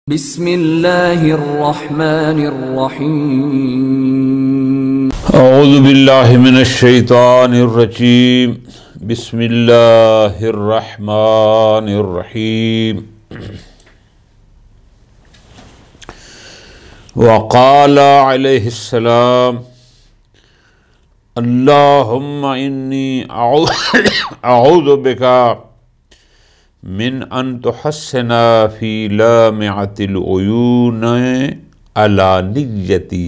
بسم اللہ الرحمن الرحیم اعوذ باللہ من الشیطان الرجیم بسم اللہ الرحمن الرحیم وقال علیہ السلام اللہم انی اعوذ بکا من ان تحسن فی لامعۃ العیون علانیتی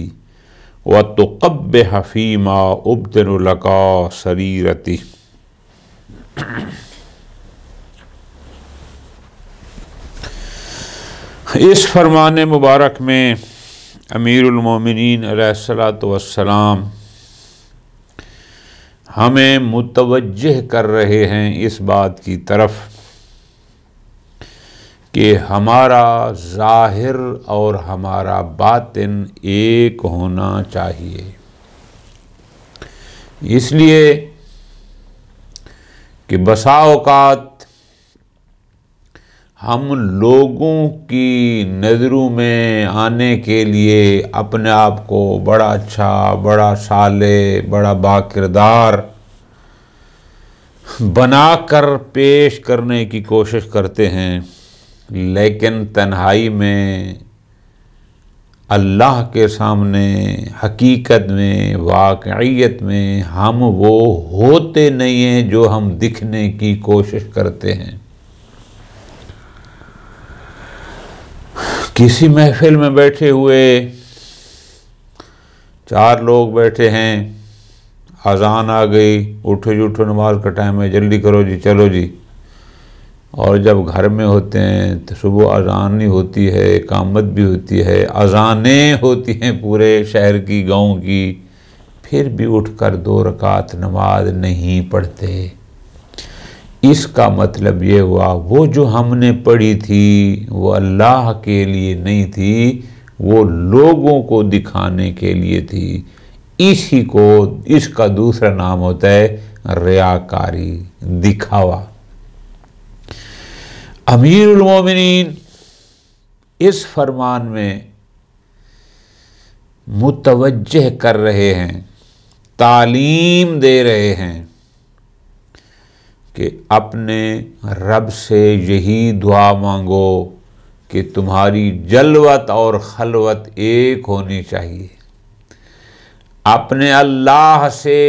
وتقبح فیما ابدن لکا سریرتی۔ اس فرمان مبارک میں امیر المومنین علیہ الصلاۃ والسلام ہمیں متوجہ کر رہے ہیں اس بات کی طرف کہ ہمارا ظاہر اور ہمارا باطن ایک ہونا چاہیے، اس لیے کہ بسا اوقات ہم لوگوں کی نظروں میں آنے کے لیے اپنے آپ کو بڑا اچھا، بڑا صالح، بڑا باکردار بنا کر پیش کرنے کی کوشش کرتے ہیں، لیکن تنہائی میں اللہ کے سامنے حقیقت میں، واقعیت میں ہم وہ ہوتے نہیں ہیں جو ہم دکھنے کی کوشش کرتے ہیں۔ کسی محفل میں بیٹھے ہوئے 4 لوگ بیٹھے ہیں، اذان آ گئی، اٹھو جی اٹھو، نماز کا ٹائم ہے، جلدی کرو جی، چلو جی۔ اور جب گھر میں ہوتے ہیں تو صبح اذان نہیں ہوتی ہے، اقامت بھی ہوتی ہے، اذانیں ہوتی ہیں پورے شہر کی، گاؤں کی، پھر بھی اٹھ کر 2 رکعت نماز نہیں پڑھتے۔ اس کا مطلب یہ ہوا وہ جو ہم نے پڑھی تھی وہ اللہ کے لیے نہیں تھی، وہ لوگوں کو دکھانے کے لیے تھی۔ اس کا دوسرا نام ہوتا ہے ریاکاری، دکھاوا۔ امیر المومنین اس فرمان میں متوجہ کر رہے ہیں، تعلیم دے رہے ہیں کہ اپنے رب سے یہی دعا مانگو کہ تمہاری جلوت اور خلوت ایک ہونی چاہیے۔ اپنے اللہ سے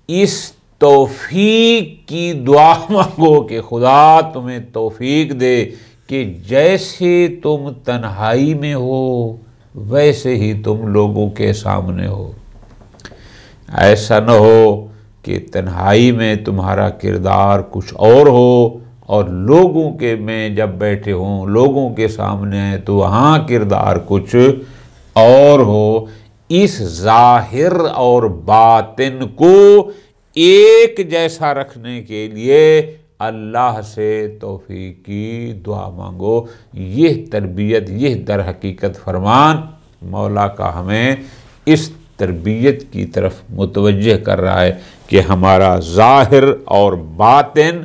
اس توفیق کی دعا مانگو کہ خدا تمہیں توفیق دے کہ جیسے تم تنہائی میں ہو ویسے ہی تم لوگوں کے سامنے ہو۔ ایسا نہ ہو کہ تنہائی میں تمہارا کردار کچھ اور ہو اور لوگوں کے میں جب بیٹھے ہوں، لوگوں کے سامنے ہیں تو وہاں کردار کچھ اور ہو۔ اس ظاہر اور باطن کو ایک جیسا رکھنے کے لیے اللہ سے توفیق کی دعا مانگو۔ یہ تربیت، یہ در حقیقت فرمان مولا کا ہمیں اس تربیت کی طرف متوجہ کر رہا ہے کہ ہمارا ظاہر اور باطن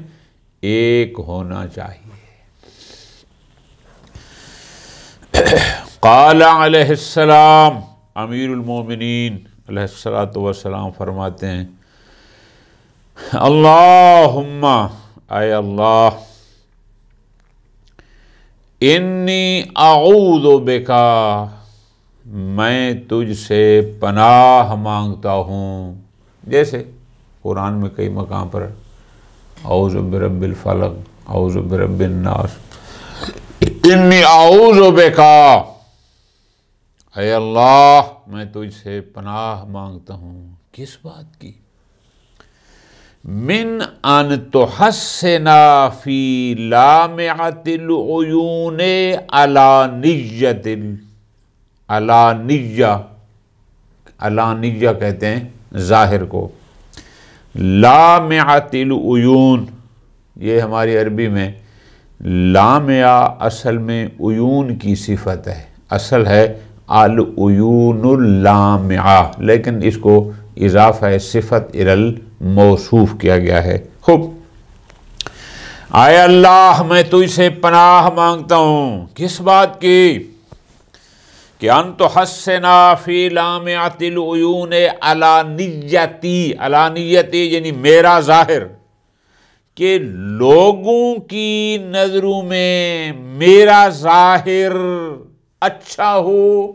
ایک ہونا چاہیے۔ قال علیہ السلام، امیر المومنین علیہ السلام فرماتے ہیں، اللہم، اے اللہ، انی اعوذ بکا، میں تجھ سے پناہ مانگتا ہوں۔ جیسے قرآن میں کئی مقام پر اعوذ برب الفلق، اعوذ برب الناس، انی اعوذ بکا، اے اللہ میں تجھ سے پناہ مانگتا ہوں۔ کس بات کی؟ من ان تحسن فی لامعۃ العیون علانیۃ، علانیہ کہتے ہیں ظاہر کو، لامعۃ العیون یہ ہماری عربی میں لامعہ اصل میں عیون کی صفت ہے، اصل ہے العیون اللامعہ، لیکن اس کو اضافہ صفت الی الموصوف کیا گیا ہے۔ خوب، آئے اللہ میں تجھ سے پناہ مانگتا ہوں کس بات کی کہ انت حسنا فی لامعۃ العیون علانیتی یعنی میرا ظاہر، کہ لوگوں کی نظروں میں میرا ظاہر اچھا ہو،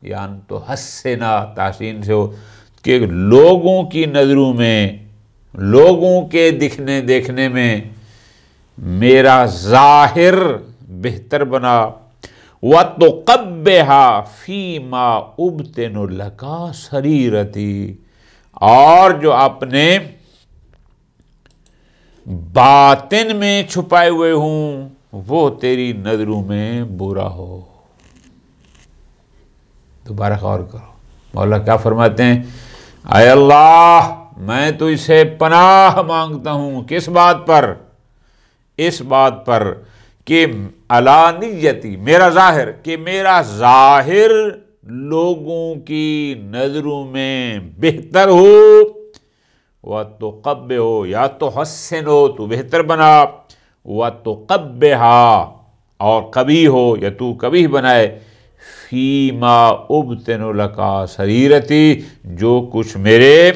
یا انت حسنا تحسین سے ہو کہ لوگوں کی نظروں میں، لوگوں کے دیکھنے میں میرا ظاہر بہتر بنا، وَتُقَبِّحَ فِيمَا أُبْطِنُ لَكَ سَرِيرَتِي، اور جو اپنے باطن میں چھپائے ہوئے ہوں وہ تیری نظروں میں برا ہو۔ دوبارہ غور کرو، مولا کیا فرماتے ہیں؟ اے اللہ میں تجھ سے پناہ مانگتا ہوں کس بات پر؟ اس بات پر کہ علانیتی میرا ظاہر، کہ میرا ظاہر لوگوں کی نظروں میں بہتر ہو، وَتُقَبِّحَ ہو یا تو حسن ہو تو بہتر بنا، وَتُقَبِّحَ اور قبیح ہو یا تو قبیح بنائے، فیما ابطن لکا سریرتی جو کچھ میرے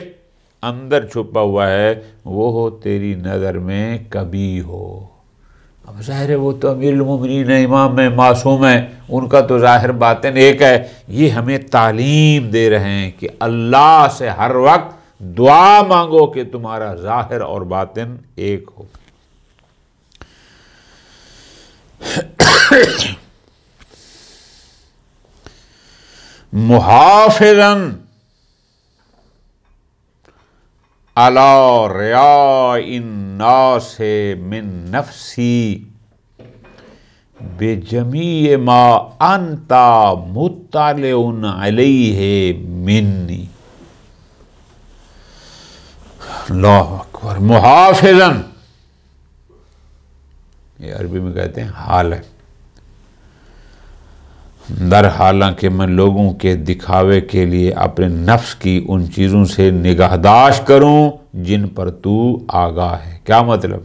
اندر چھپا ہوا ہے وہ تیری نظر میں قبیح ہو۔ اب ظاہر ہے وہ تو امیر المومنین ہیں، امام ہیں، معصوم ہیں، ان کا تو ظاہر باطن ایک ہے۔ یہ ہمیں تعلیم دے رہے ہیں کہ اللہ سے ہر وقت دعا مانگو کہ تمہارا ظاہر اور باطن ایک ہو۔ محافظاً علی ریاء الناس من نفسی بجمیع ما انت مطلع علیہ منی۔ اللہ اکبر۔ محافظاً یہ عربی میں کہتے ہیں حال ہے، در حالانکہ میں لوگوں کے دکھاوے کے لیے اپنے نفس کی ان چیزوں سے نگہداشت کروں جن پر تو آگاہ ہے۔ کیا مطلب؟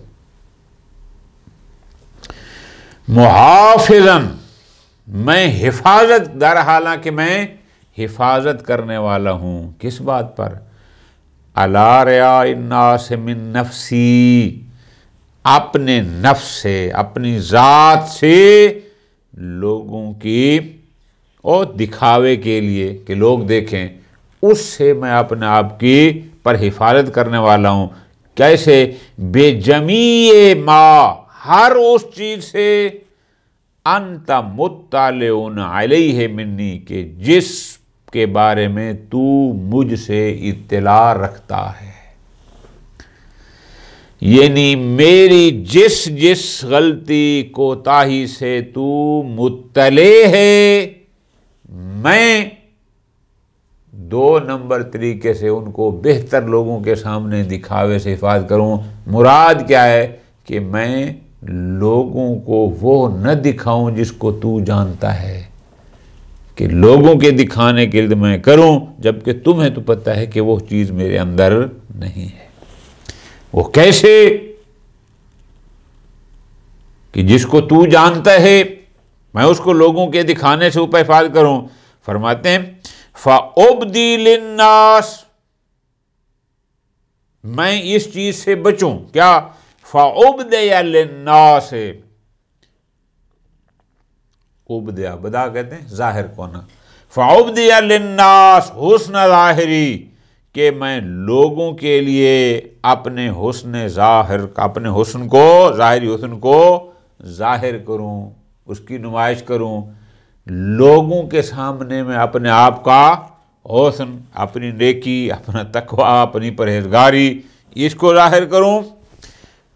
محافظاً میں حفاظت، در حالانکہ میں حفاظت کرنے والا ہوں کس بات پر؟ علی ریاء الناس من نفسی، اپنے نفس سے، اپنی ذات سے لوگوں کی اور دکھاوے کے لیے کہ لوگ دیکھیں، اس سے میں اپنے آپ کی پر حفاظت کرنے والا ہوں۔ کیسے؟ بے جمیع ما، ہر اس چیز سے، انت مطلع علیہ منی، کہ جس کے بارے میں تو مجھ سے اطلاع رکھتا ہے، یعنی میری جس غلطی کوتاہی سے تو مطلع ہے، میں 2 نمبر طریقے سے ان کو بہتر لوگوں کے سامنے دکھاوے سے حفاظت کروں۔ مراد کیا ہے؟ کہ میں لوگوں کو وہ نہ دکھاؤں جس کو تو جانتا ہے، کہ لوگوں کے دکھانے کے لیے میں کروں جبکہ تمہیں تو پتہ ہے کہ وہ چیز میرے اندر نہیں ہے۔ وہ کیسے؟ کہ جس کو تو جانتا ہے میں اس کو لوگوں کے دکھانے سے اوپر حفاظت کروں۔ فرماتے ہیں فَأُبْدِي لِلنَّاسِ، میں اس چیز سے بچوں۔ کیا؟ فَأُبْدِيَ لِلنَّاسِ، ابدیا بدا کہتے ہیں ظاہر کونا، فَأُبْدِيَ لِلنَّاسِ حسن ظاہری، کہ میں لوگوں کے لیے اپنے حسن ظاہر، اپنے حسن کو، ظاہری حسن کو ظاہر کروں، اس کی نمائش کروں، لوگوں کے سامنے میں اپنے آپ کا حسن، اپنی نیکی، اپنا تقوی، اپنی پرہیزگاری، اس کو ظاہر کروں۔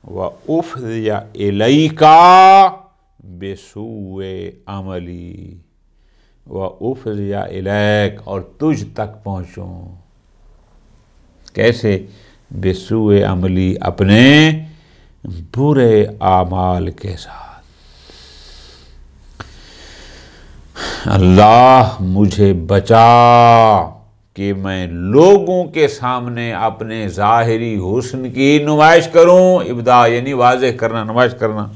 وَأُفْضِيَ إِلَيْكَ بِسُوءِ عَمَلِي، وَأُفْضِيَ إِلَيْكَ، اور تجھ تک پہنچوں۔ کیسے؟ بسوء عملی، اپنے برے اعمال کے ساتھ۔ اللہ مجھے بچا کہ میں لوگوں کے سامنے اپنے ظاہری حسن کی نمائش کروں، ابدا یعنی واضح کرنا، نمائش کرنا،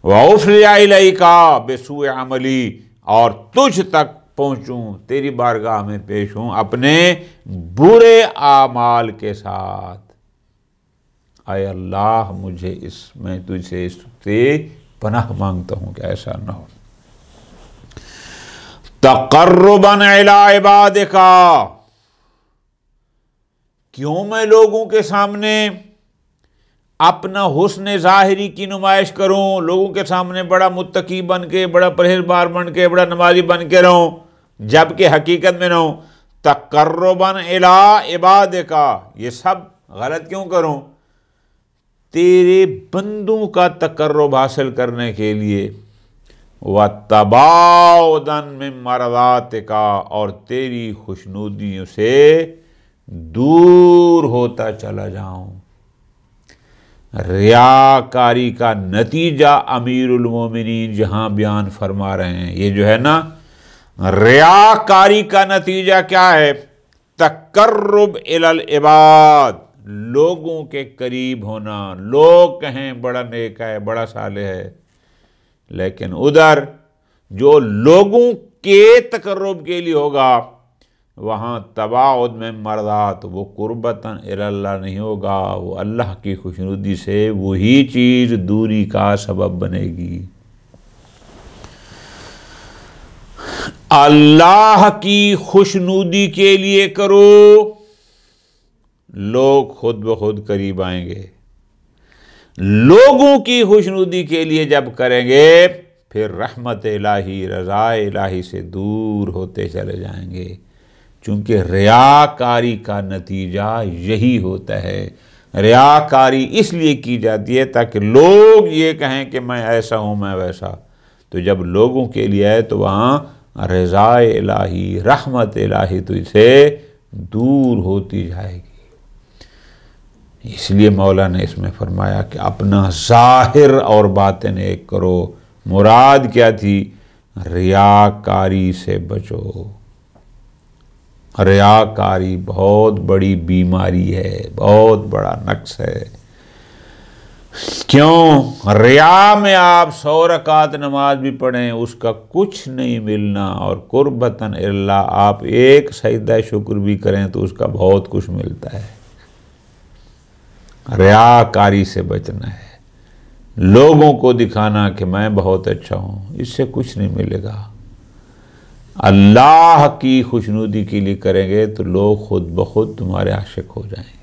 وَأُفْرِعَ إِلَيْكَ بِسُوءِ عَمَلِي، اور تجھ تک پہنچوں، تیری بارگاہ میں پیش ہوں اپنے برے اعمال کے ساتھ۔ اے اللہ مجھے میں تجھ سے پناہ مانگتا ہوں کہ ایسا نہ ہو۔ تقرباً الی عبادک، کیوں میں لوگوں کے سامنے اپنا حسن ظاہری کی نمائش کروں، لوگوں کے سامنے بڑا متقی بن کے، بڑا پرہیزگار بن کے، بڑا نمازی بن کے رہوں، جبکہ حقیقت میں نہ ہوں۔ تقرباً الی عبادک، یہ سب غلط کیوں کروں؟ تیرے بندوں کا تقرب حاصل کرنے کے لیے، وَتَبَاعُدًا مِّن مَّرْضَاتِكَ، اور تیری خوشنودیوں سے دور ہوتا چلا جاؤں۔ ریاکاری کا نتیجہ امیر المومنین جہاں بیان فرما رہے ہیں، یہ جو ہے نا، ریاکاری کا نتیجہ کیا ہے؟ تقرب الی العباد، لوگوں کے قریب ہونا، لوگ کہیں بڑا نیک ہے، بڑا صالح ہے، لیکن ادھر جو لوگوں کے تقرب کے لیے ہوگا وہاں تباعد میں مرضات، وہ قربتاً الی اللہ نہیں ہوگا، وہ اللہ کی خوشنودی سے وہی چیز دوری کا سبب بنے گی۔ اللہ کی خوشنودی کے لیے کرو، لوگ خود بخود قریب آئیں گے۔ لوگوں کی خوشنودی کے لیے جب کریں گے پھر رحمت الہی، رضا الہی سے دور ہوتے چلے جائیں گے، چونکہ ریاکاری کا نتیجہ یہی ہوتا ہے۔ ریاکاری اس لیے کی جاتی ہے تاکہ لوگ یہ کہیں کہ میں ایسا ہوں، میں ویسا، تو جب لوگوں کے لیے آئے تو وہاں رضا الہی، رحمت الہی تو اسے دور ہوتی جائے گی۔ اس لیے مولا نے اس میں فرمایا کہ اپنا ظاہر اور باطن ایک کرو۔ مراد کیا تھی؟ ریاکاری سے بچو۔ ریاکاری بہت بڑی بیماری ہے، بہت بڑا نقص ہے۔ کیوں؟ ریا میں آپ 100 رکعت نماز بھی پڑھیں اس کا کچھ نہیں ملنا، اور قربتاً اللہ آپ ایک سجدہ شکر بھی کریں تو اس کا بہت کچھ ملتا ہے۔ ریاکاری سے بچنا ہے، لوگوں کو دکھانا کہ میں بہت اچھا ہوں، اس سے کچھ نہیں ملے گا۔ اللہ کی خوشنودی کے لیے کریں گے تو لوگ خود بخود تمہارے عاشق ہو جائیں گے۔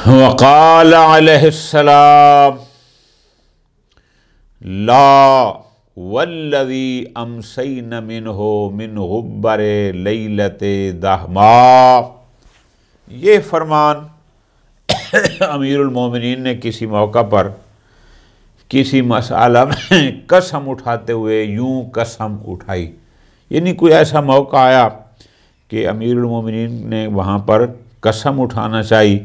وقال علیہ السلام لا والذی امسین منہ من غبر لیلت دہما، یہ فرمان امیر المومنین نے کسی موقع پر کسی مسئلہ میں قسم اٹھاتے ہوئے یوں قسم اٹھائی، یعنی کوئی ایسا موقع آیا کہ امیر المومنین نے وہاں پر قسم اٹھانا چاہی،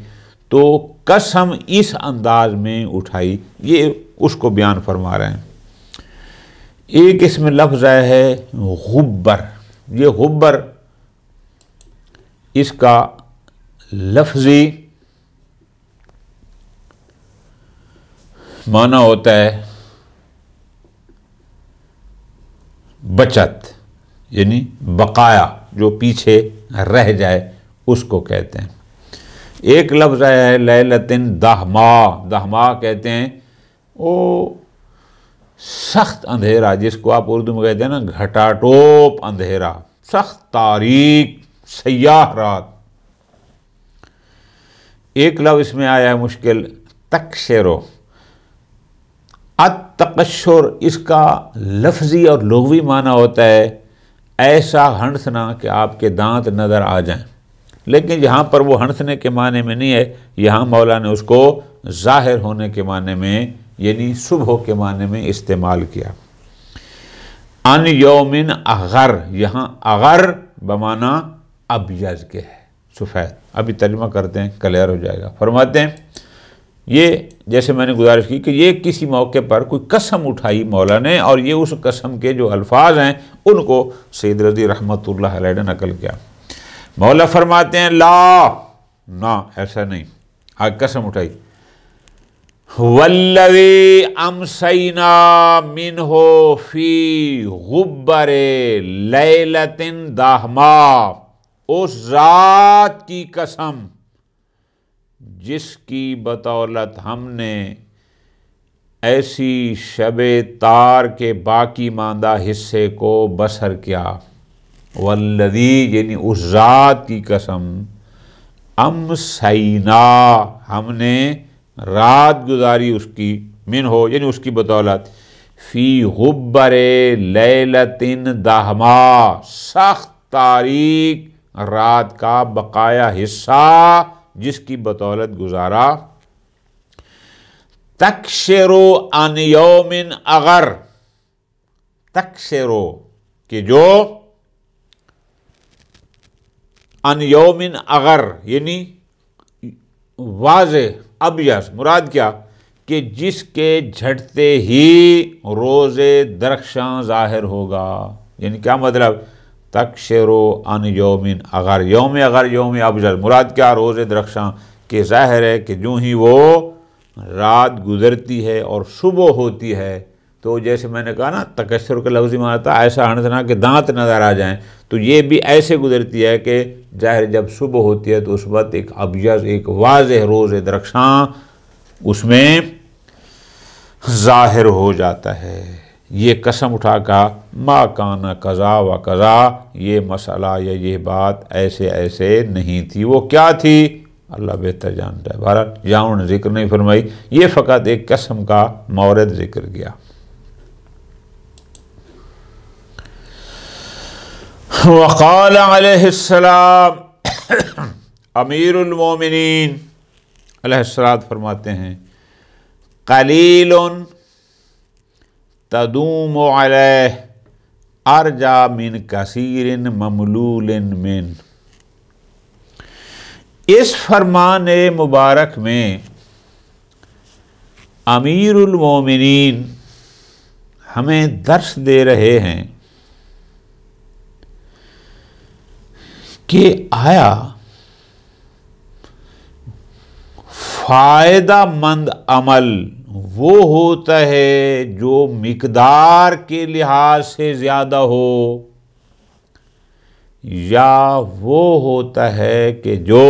تو قسم اس انداز میں اٹھائی، یہ اس کو بیان فرما رہے ہیں۔ ایک اس میں لفظ آیا ہے غبر، یہ غبر اس کا لفظی معنی ہوتا ہے بچت، یعنی بقایا، جو پیچھے رہ جائے اس کو کہتے ہیں۔ ایک لفظ آیا ہے لیلتن دہما، دہما کہتے ہیں وہ سخت اندھیرا، جس کو آپ اردو میں کہتے ہیں نا گھٹا ٹوپ اندھیرا، سخت تاریک سیاہ رات۔ ایک لفظ اس میں آیا ہے مشکل تقشرو، التقشر، اس کا لفظی اور لغوی معنی ہوتا ہے ایسا ہنسنا کہ آپ کے دانت نظر آ جائیں، لیکن یہاں پر وہ ہنسنے کے معنی میں نہیں ہے، یہاں مولا نے اس کو ظاہر ہونے کے معنی میں، یعنی صبح کے معنی میں استعمال کیا۔ ان یومن اغر، یہاں اغر بمعنی ابیض کے ہے، سفید۔ ابھی ترجمہ کرتے ہیں، کلیئر ہو جائے گا۔ فرماتے ہیں یہ جیسے میں نے گزارش کی کہ یہ کسی موقع پر کوئی قسم اٹھائی مولا نے، اور یہ اس قسم کے جو الفاظ ہیں ان کو سید رضی رحمۃ اللہ علیہ نے نقل کیا۔ مولا فرماتے ہیں لا، نہ ایسا نہیں، آج قسم اٹھائی، والذی امسینا منہ فی غبر لیلۃ داہما، اس ذات کی قسم جس کی بدولت ہم نے ایسی شب تار کے باقی ماندہ حصے کو بسر کیا، والذی یعنی اس ذات کی قسم، امسینا ہم نے رات گزاری اس کی، من ہو یعنی اس کی بدولت، فی غبر لیلۃ داہما سخت تاریک رات کا بقایا حصہ جس کی بدولت گزارا، تکشرو عن یوم اغر، تکشرو کہ جو عن یوم اغر یعنی واضح ابیض، مراد کیا کہ جس کے جھٹتے ہی روز درخشاں ظاہر ہوگا، یعنی کیا مطلب، تکشرو عن یوم اغر، یوم اغر یوم ابیض، مراد کیا، روز درخشاں کہ ظاہر ہے کہ جو ہی وہ رات گزرتی ہے اور صبح ہوتی ہے، تو جیسے میں نے کہا نا تکشر کا لفظی معنی تھا ایسا ہنسنا کہ دانت نظر آ جائیں، تو یہ بھی ایسے گزرتی ہے کہ ظاہر جب صبح ہوتی ہے تو اس وقت ایک ابیض، ایک واضح روز درخشاں اس میں ظاہر ہو جاتا ہے۔ یہ قسم اٹھا کر ما کان قضا و قضا، یہ مسئلہ یا یہ بات ایسے ایسے نہیں تھی، وہ کیا تھی اللہ بہتر جانتا ہے۔ بہرحال یہاں انہوں نے ذکر نہیں فرمائی، یہ فقط ایک قسم کا مورد ذکر کیا۔ وقال علیہ السلام، امیر المومنین علیہ السلام فرماتے ہیں، قلیل تدوم علیہ ارجا من کثیر مملول من۔ اس فرمان مبارک میں امیر المومنین ہمیں درس دے رہے ہیں کہ آیا فائدہ مند عمل وہ ہوتا ہے جو مقدار کے لحاظ سے زیادہ ہو، یا وہ ہوتا ہے کہ جو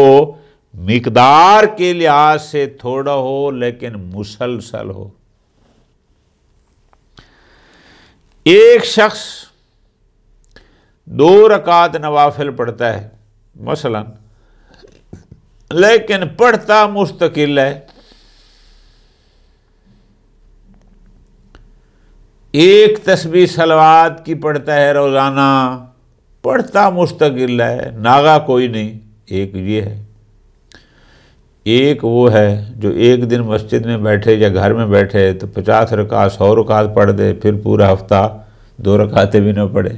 مقدار کے لحاظ سے تھوڑا ہو لیکن مسلسل ہو۔ ایک شخص 2 رکعت نوافل پڑھتا ہے مثلا، لیکن پڑھتا مستقل ہے، ایک تسبیح صلوات کی پڑھتا ہے روزانہ، پڑھتا مستقل ہے، ناغا کوئی نہیں، ایک یہ ہے۔ ایک وہ ہے جو ایک دن مسجد میں بیٹھے یا گھر میں بیٹھے تو 50 رکعت 100 رکعت پڑھ دے، پھر پورا ہفتہ 2 رکعتیں بھی نہ پڑھے۔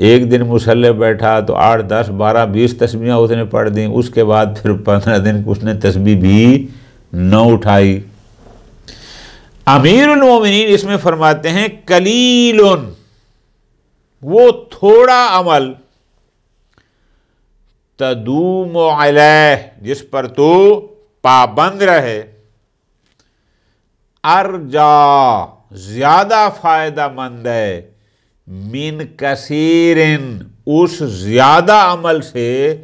ایک دن مصلی بیٹھا تو 8 10 12 20 تسبیحیں اس نے پڑھ دیں، اس کے بعد پھر 15 دن اس نے تسبیح بھی نہ اٹھائی۔ امیر المومنین اس میں فرماتے ہیں قلیل، وہ تھوڑا عمل، تدوم علیہ جس پر تو پابند رہے، ارجا زیادہ فائدہ مند ہے، من کثیر اس زیادہ عمل سے،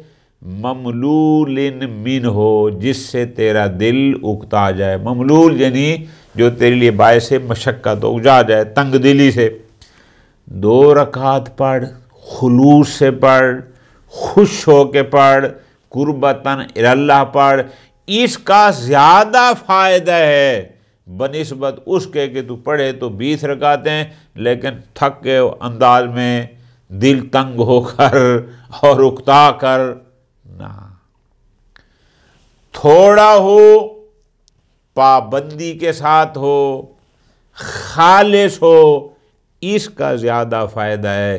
مملول من ہو جس سے تیرا دل اکتا جائے، مملول یعنی جو تیرے لیے باعث مشقت اکجا جائے، تنگ دلی سے۔ 2 رکعت پڑھ، خلوص سے پڑھ، خوش ہو کے پڑھ، قربتاً اللہ پڑھ، اس کا زیادہ فائدہ ہے بنسبت اس کے کہ تو پڑھے تو 20 رکعتیں لیکن تھک کے انداز میں، دل تنگ ہو کر اور اکتا کر نہ۔ تھوڑا ہو، پابندی کے ساتھ ہو، خالص ہو، اس کا زیادہ فائدہ ہے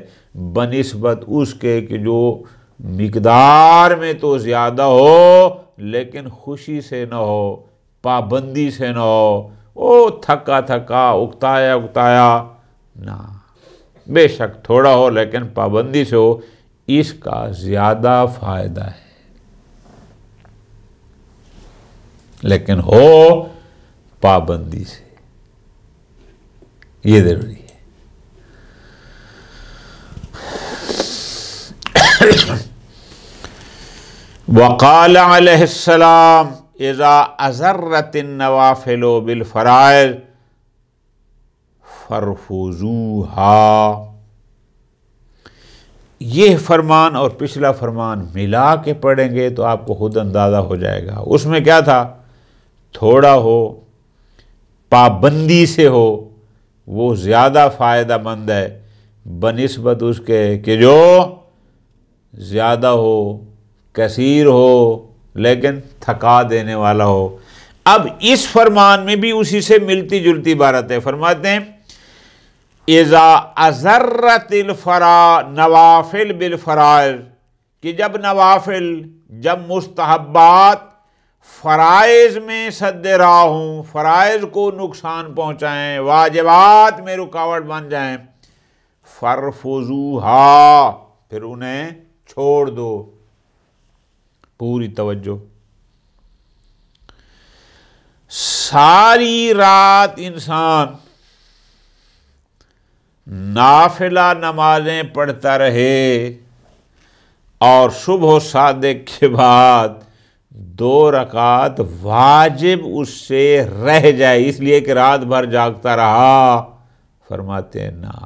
بنسبت اس کے کہ جو مقدار میں تو زیادہ ہو لیکن خوشی سے نہ ہو، پابندی سے نہ ہو، او تھکا تھکا اکتایا اکتایا نہ، بے شک تھوڑا ہو لیکن پابندی سے ہو، اس کا زیادہ فائدہ ہے، لیکن ہو پابندی سے، یہ ضروری ہے۔ وقال علیہ السلام اذا اضرت النوافل بالفرائض فرفضوها، یہ فرمان اور پچھلا فرمان ملا کے پڑھیں گے تو آپ کو خود اندازہ ہو جائے گا۔ اس میں کیا تھا؟ تھوڑا ہو، پابندی سے ہو، وہ زیادہ فائدہ مند ہے بنسبت اس کے کہ جو زیادہ ہو، کثیر ہو لیکن تھکا دینے والا ہو۔ اب اس فرمان میں بھی اسی سے ملتی جلتی عبارت ہے، فرماتے ہیں اذا اضرت نوافل بالفرائض، کہ جب نوافل، جب مستحبات فرائض میں سد راہ ہوں، فرائض کو نقصان پہنچائیں، واجبات میں رکاوٹ بن جائیں، فرفضوها، پھر انہیں چھوڑ دو۔ پوری توجہ، ساری رات انسان نافلہ نمازیں پڑھتا رہے اور صبح و صادق کے بعد 2 رکعت واجب اس سے رہ جائے اس لیے کہ رات بھر جاگتا رہا، فرماتے ہیں نا،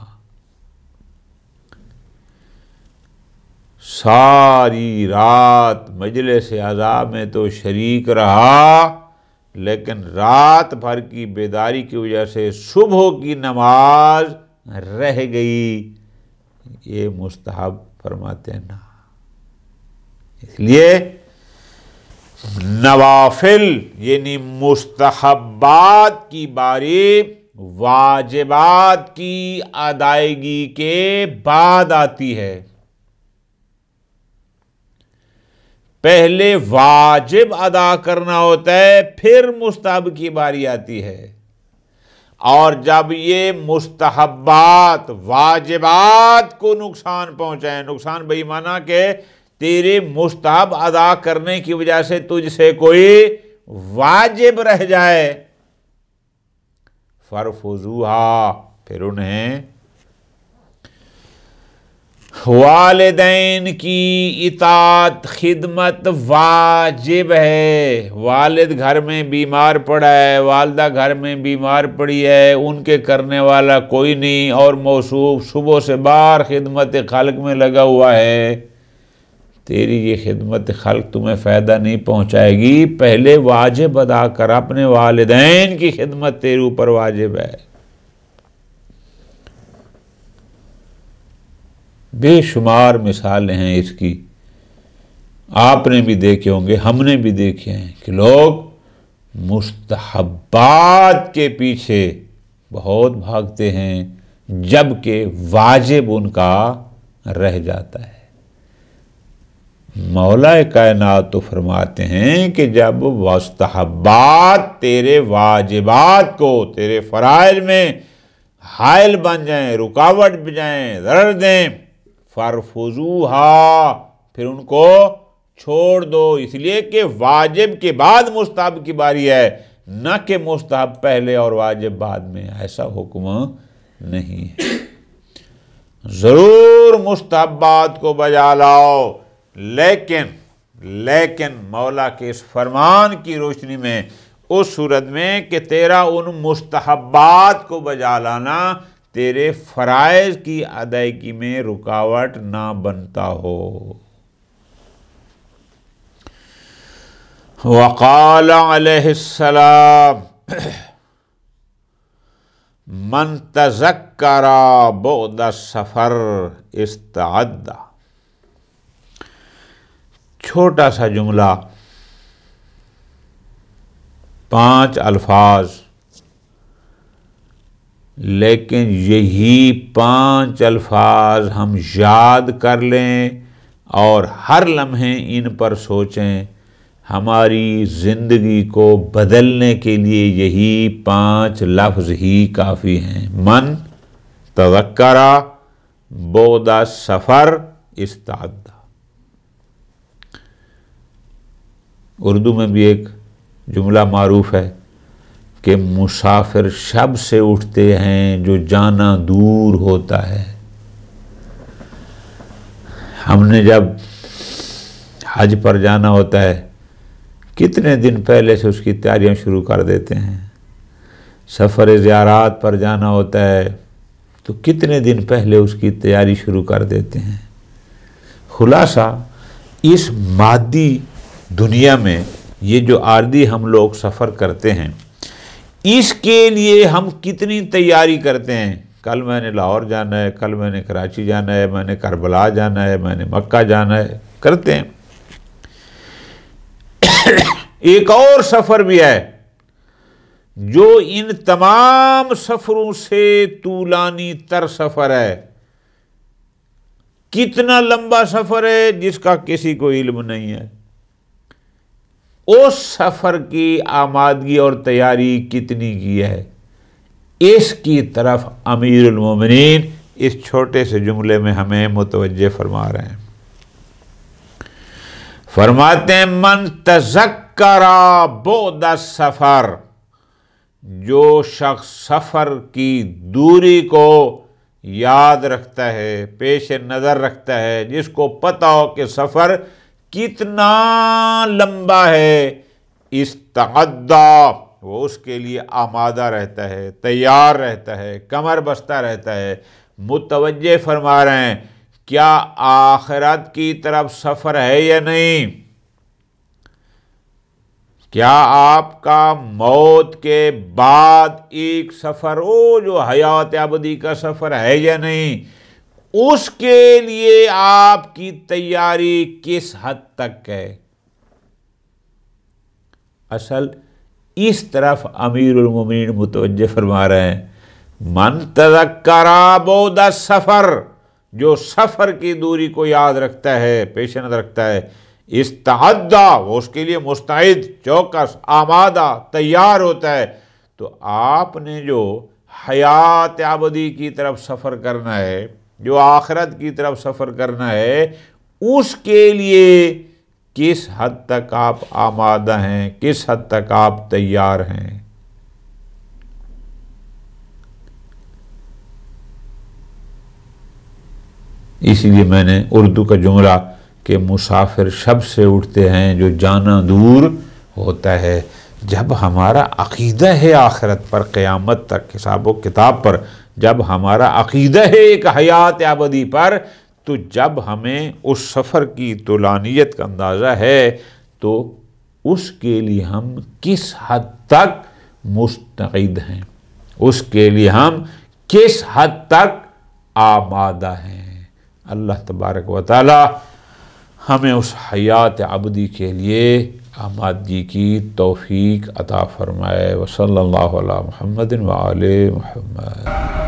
ساری رات مجلس عزا میں تو شریک رہا لیکن رات بھر کی بیداری کی وجہ سے صبح کی نماز رہ گئی، یہ مستحب، فرماتے ہیں نا۔ اس لیے نوافل یعنی مستحبات کی باری واجبات کی ادائیگی کے بعد آتی ہے۔ پہلے واجب ادا کرنا ہوتا ہے، پھر مستحب کی باری آتی ہے، اور جب یہ مستحبات واجبات کو نقصان پہنچائیں، نقصان بے معنی کہ تیرے مستحب ادا کرنے کی وجہ سے تجھ سے کوئی واجب رہ جائے، فرفضوها، پھر انہیں والدین کی اطاعت خدمت واجب ہے۔ والد گھر میں بیمار پڑا ہے، والدہ گھر میں بیمار پڑی ہے، ان کے کرنے والا کوئی نہیں اور موصوف صبح سے باہر خدمت خلق میں لگا ہوا ہے، تیری یہ خدمت خلق تمہیں فائدہ نہیں پہنچائے گی، پہلے واجب ادا کر، اپنے والدین کی خدمت تیرے اوپر واجب ہے۔ بے شمار مثالیں ہیں اس کی، آپ نے بھی دیکھے ہوں گے، ہم نے بھی دیکھے ہیں کہ لوگ مستحبات کے پیچھے بہت بھاگتے ہیں جبکہ واجب ان کا رہ جاتا ہے۔ مولا کائنات تو فرماتے ہیں کہ جب مستحبات تیرے واجبات کو، تیرے فرائض میں حائل بن جائیں، رکاوٹ بن جائیں، ضرر دیں، فرفضوها، پھر ان کو چھوڑ دو، اس لیے کہ واجب کے بعد مستحب کی باری ہے، نہ کہ مستحب پہلے اور واجب بعد میں، ایسا حکم نہیں ہے۔ ضرور مستحبات کو بجا لاؤ، لیکن مولا کے اس فرمان کی روشنی میں، اس صورت میں کہ تیرا ان مستحبات کو بجا لانا تیرے فرائض کی ادائیگی میں رکاوٹ نہ بنتا ہو۔ وقال علیہ السلام من تذکر بعد السفر استعد، چھوٹا سا جملہ، 5 الفاظ، لیکن یہی 5 الفاظ ہم یاد کر لیں اور ہر لمحے ان پر سوچیں، ہماری زندگی کو بدلنے کے لیے یہی 5 لفظ ہی کافی ہیں۔ من تذکرہ بعد السفر استعد۔ اردو میں بھی ایک جملہ معروف ہے کہ مسافر شب سے اٹھتے ہیں جو جانا دور ہوتا ہے۔ ہم نے جب حج پر جانا ہوتا ہے کتنے دن پہلے سے اس کی تیاریاں شروع کر دیتے ہیں۔ سفر زیارات پر جانا ہوتا ہے تو کتنے دن پہلے اس کی تیاری شروع کر دیتے ہیں۔ خلاصہ اس مادی دنیا میں یہ جو عارضی ہم لوگ سفر کرتے ہیں اس کے لیے ہم کتنی تیاری کرتے ہیں۔ کل میں نے لاہور جانا ہے، کل میں نے کراچی جانا ہے، میں نے کربلا جانا ہے، میں نے مکہ جانا ہے، کرتے ہیں۔ ایک اور سفر بھی ہے جو ان تمام سفروں سے طولانی تر سفر ہے۔ کتنا لمبا سفر ہے جس کا کسی کو علم نہیں ہے۔ اس سفر کی آمادگی اور تیاری کتنی کی ہے، اس کی طرف امیر المومنین اس چھوٹے سے جملے میں ہمیں متوجہ فرما رہے ہیں۔ فرماتے ہیں من تذکر بعد السفر، جو شخص سفر کی دوری کو یاد رکھتا ہے، پیش نظر رکھتا ہے، جس کو پتہ ہو کہ سفر کتنا لمبا ہے، استعد، وہ اس کے لیے آمادہ رہتا ہے، تیار رہتا ہے، کمر بستہ رہتا ہے۔ متوجہ فرما رہے ہیں کیا آخرت کی طرف سفر ہے یا نہیں؟ کیا آپ کا موت کے بعد ایک سفر جو حیات ابدی کا سفر ہے یا نہیں؟ اس کے لیے آپ کی تیاری کس حد تک ہے؟ اصل اس طرف امیر المومنین متوجہ فرما رہے ہیں من تذکر بعد السفر، جو سفر کی دوری کو یاد رکھتا ہے، پیش نظر رکھتا ہے، استعد، وہ اس کے لیے مستعد، چوکس، آمادہ، تیار ہوتا ہے۔ تو آپ نے جو حیات ابدی کی طرف سفر کرنا ہے، جو آخرت کی طرف سفر کرنا ہے، اس کے لیے کس حد تک آپ آمادہ ہیں، کس حد تک آپ تیار ہیں؟ اسی لیے میں نے اردو کا جملہ کہ مسافر شب سے اٹھتے ہیں جو جانا دور ہوتا ہے۔ جب ہمارا عقیدہ ہے آخرت پر، قیامت تک حساب و کتاب پر، جب ہمارا عقیدہ ہے ایک حیات ابدی پر، تو جب ہمیں اس سفر کی طولانیت کا اندازہ ہے تو اس کے لیے ہم کس حد تک مستعد ہیں، اس کے لیے ہم کس حد تک آمادہ ہیں۔ اللہ تبارک و تعالی ہمیں اس حیات ابدی کے لیے آمادگی کی توفیق عطا فرمائے۔ وصلی اللہ علی محمد وآل محمد۔